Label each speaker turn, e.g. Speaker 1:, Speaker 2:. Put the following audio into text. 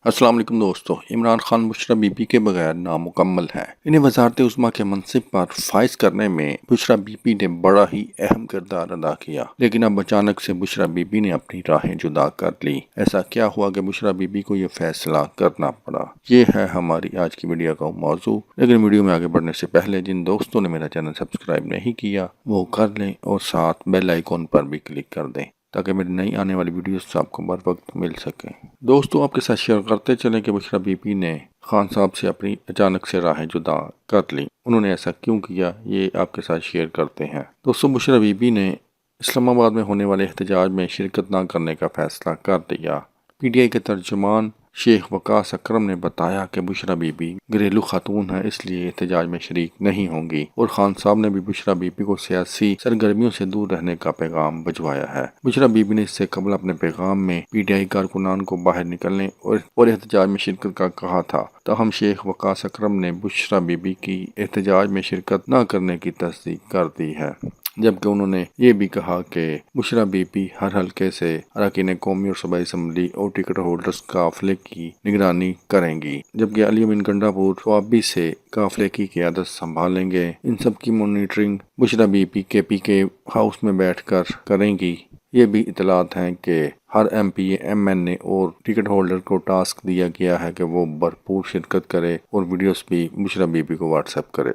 Speaker 1: السلام علیکم دوستو، عمران خان بشریٰ بی بی کے بغیر نامکمل ہیں۔ انہیں وزارت عظمیٰ کے منصب پر فائز کرنے میں بشریٰ بی بی نے بڑا ہی اہم کردار ادا کیا، لیکن اب اچانک سے بشریٰ بی بی نے اپنی راہیں جدا کر لی۔ ایسا کیا ہوا کہ بشریٰ بی بی کو یہ فیصلہ کرنا پڑا؟ یہ ہے ہماری آج کی ویڈیو کا موضوع، لیکن ویڈیو میں آگے بڑھنے سے پہلے جن دوستوں نے میرا چینل سبسکرائب نہیں کیا وہ کر لیں اور ساتھ بیل آئیکن پر بھی کلک کر دیں تاکہ میری نئی آنے والی ویڈیوز آپ کو بر وقت مل سکیں۔ دوستو، آپ کے ساتھ شیئر کرتے چلیں کہ بشریٰ بی بی نے خان صاحب سے اپنی اچانک سے راہیں جدا کر لی۔ انہوں نے ایسا کیوں کیا، یہ آپ کے ساتھ شیئر کرتے ہیں۔ دوستو، بشریٰ بی بی نے اسلام آباد میں ہونے والے احتجاج میں شرکت نہ کرنے کا فیصلہ کر لیا۔ پی ٹی آئی کے ترجمان شیخ وقاص اکرم نے بتایا کہ بشریٰ بی بی گھریلو خاتون ہے، اس لیے احتجاج میں شریک نہیں ہوں گی، اور خان صاحب نے بھی بشریٰ بی بی کو سیاسی سرگرمیوں سے دور رہنے کا پیغام بھجوایا ہے۔ بشریٰ بی بی نے اس سے قبل اپنے پیغام میں پی ٹی آئی کارکنان کو باہر نکلنے اور احتجاج میں شرکت کا کہا تھا، تاہم شیخ وقاص اکرم نے بشریٰ بی بی کی احتجاج میں شرکت نہ کرنے کی تصدیق کر دی ہے، جبکہ انہوں نے یہ بھی کہا کہ بشریٰ بی بی ہر حلقے سے اراکین قومی اور صوبائی اسمبلی اور ٹکٹ ہولڈرز قافلے کی نگرانی کریں گی، جبکہ علی امین گنڈاپور صوابی سے قافلے کی قیادت سنبھالیں گے۔ ان سب کی مانیٹرنگ بشریٰ بی بی کے پی کے ہاؤس میں بیٹھ کر کریں گی۔ یہ بھی اطلاعات ہیں کہ ہر ایم پی اے، ایم این اے اور ٹکٹ ہولڈر کو ٹاسک دیا گیا ہے کہ وہ بھرپور شرکت کرے اور ویڈیوز بھی بشریٰ بی بی کو واٹس ایپ کرے۔